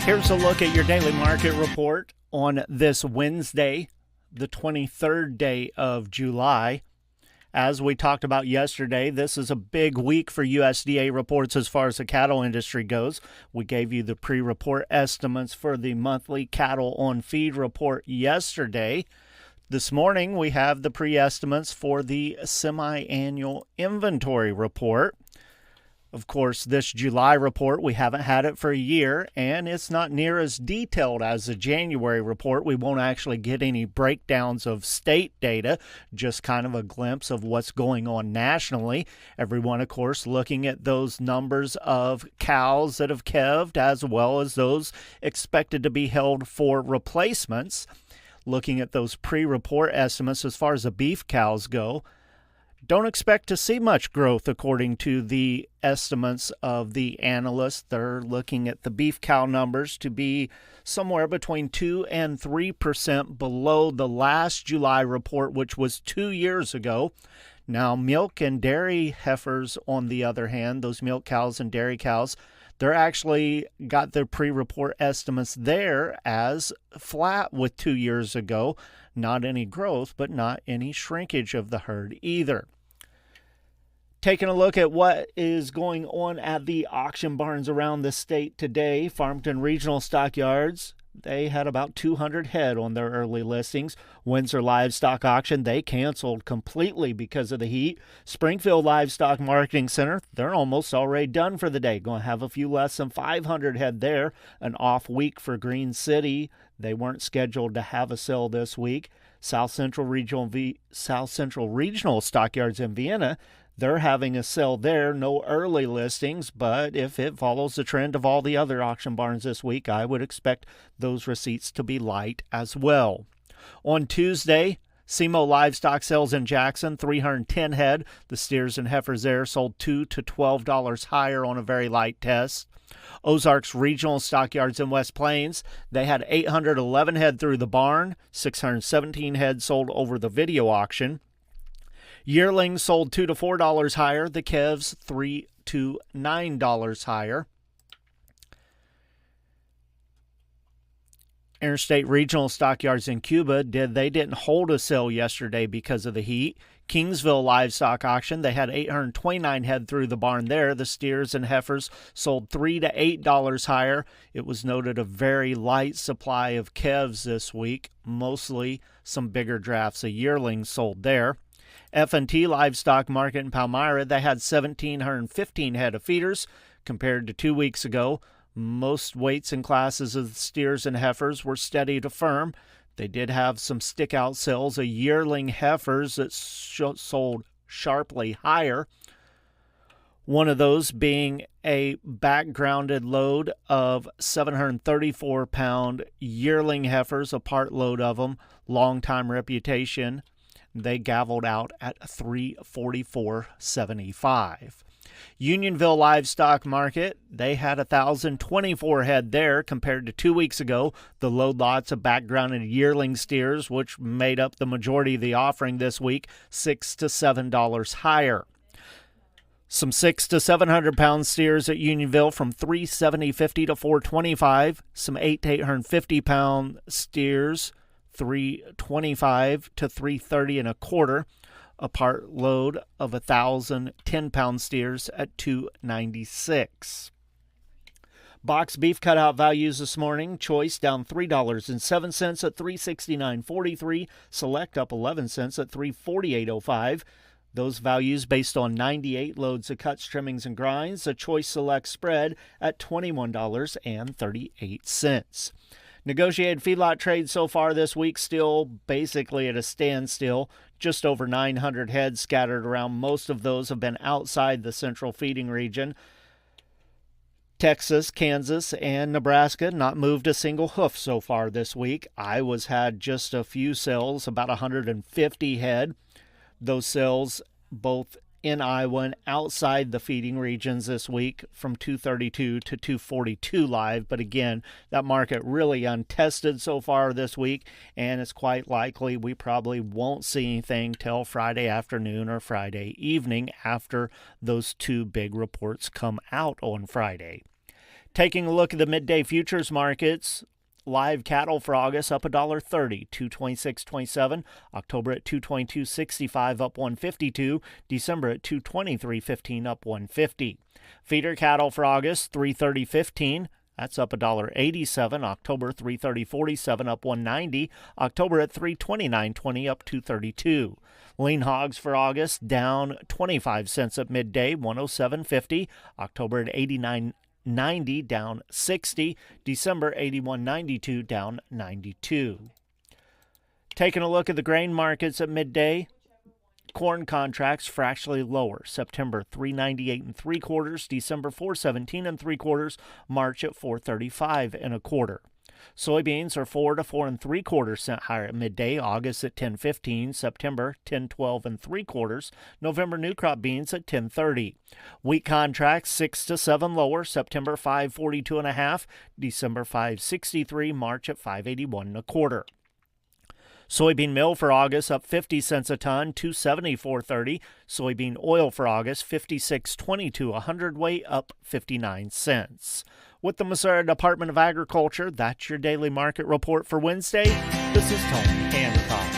Here's a look at your daily market report on this Wednesday, the 23rd day of July. As we talked about yesterday, this is a big week for USDA reports as far as the cattle industry goes. We gave you the pre-report estimates for the monthly cattle on feed report yesterday. This morning, we have the pre-estimates for the semi-annual inventory report. Of course, this July report, we haven't had it for a year, and it's not near as detailed as the January report. We won't actually get any breakdowns of state data, just kind of a glimpse of what's going on nationally. Everyone, of course, looking at those numbers of cows that have calved, as well as those expected to be held for replacements. Looking at those pre-report estimates as far as the beef cows go, don't expect to see much growth according to the estimates of the analysts. They're looking at the beef cow numbers to be somewhere between 2 and 3% below the last July report, which was 2 years ago. Now, milk and dairy heifers, on the other hand, those milk cows and dairy cows, they're actually got their pre-report estimates there as flat with 2 years ago. Not any growth, but not any shrinkage of the herd either. Taking a look at what is going on at the auction barns around the state today, Farmington Regional Stockyards, they had about 200 head on their early listings. Windsor Livestock Auction, they canceled completely because of the heat. Springfield Livestock Marketing Center, they're almost already done for the day. Going to have a few less than 500 head there. An off week for Green City. They weren't scheduled to have a sale this week. South Central Regional Stockyards in Vienna, they're having a sale there. No early listings, but if it follows the trend of all the other auction barns this week, I would expect those receipts to be light as well. On Tuesday, SEMO livestock sales in Jackson, 310 head. The steers and heifers there sold $2 to $12 higher on a very light test. Ozarks Regional Stockyards in West Plains, they had 811 head through the barn, 617 head sold over the video auction. Yearlings sold $2 to $4 higher, the calves $3 to $9 higher. Interstate Regional Stockyards in Cuba, they didn't hold a sale yesterday because of the heat. Kingsville Livestock Auction, they had 829 head through the barn there. The steers and heifers sold $3 to $8 higher. It was noted a very light supply of calves this week, mostly some bigger drafts of yearlings sold there. F&T Livestock Market in Palmyra, they had 1,715 head of feeders compared to 2 weeks ago. Most weights and classes of the steers and heifers were steady to firm. They did have some stick-out sales of yearling heifers that sold sharply higher. One of those being a backgrounded load of 734-pound yearling heifers, a part load of them, long-time reputation. They gavelled out at $344.75. Unionville Livestock Market, they had 1,024 head there compared to 2 weeks ago. The load lots of backgrounded yearling steers, which made up the majority of the offering this week, $6 to $7 higher. Some 600 to 700 pound steers at Unionville from $370.50 to $425. Some 800 to 850 pound steers, $325 to $330 and a quarter. A part load of 1,000 10-pound steers at $296. Box beef cutout values this morning. Choice down $3.07 at $369.43. Select up 11 cents at $348.05. Those values based on 98 loads of cuts, trimmings, and grinds. A Choice Select spread at $21.38. Negotiated feedlot trade so far this week still basically at a standstill. Just over 900 heads scattered around. Most of those have been outside the central feeding region. Texas, Kansas, and Nebraska not moved a single hoof so far this week. Iowa's had just a few sales, about 150 head. Those sales both in Iowa and outside the feeding regions this week from 232 to 242 live. But again, that market really untested so far this week, and it's quite likely we probably won't see anything till Friday afternoon or Friday evening after those two big reports come out on Friday. Taking a look at the midday futures markets, live cattle for August up $1.30, 226.27. October at 222.65, up 152. December at 223.15, up 150. Feeder cattle for August 330.15. That's up $1.87. October 330.47, up 190. October at 329.20, up 232. Lean hogs for August down 25 cents at midday, 107.50. October at 89.90, down 60. December 81.92, down 92. Taking a look at the grain markets at midday, corn contracts fractionally lower. September 398 and 3/4, December 417 and 3/4, March at 435 and 1/4. Soybeans are 4 to 4 3/4 cent higher at midday. August at 10.15, September 10.12 and 3/4, November new crop beans at 10.30. Wheat contracts 6 to 7 lower. September 5.42 and a half, December 5.63, March at 5.81 and 1/4. Soybean meal for August up 50 cents a ton, 274.30. Soybean oil for August 56.22 a hundredweight, up 59 cents. With the Missouri Department of Agriculture, that's your daily market report for Wednesday. This is Tony Hancock.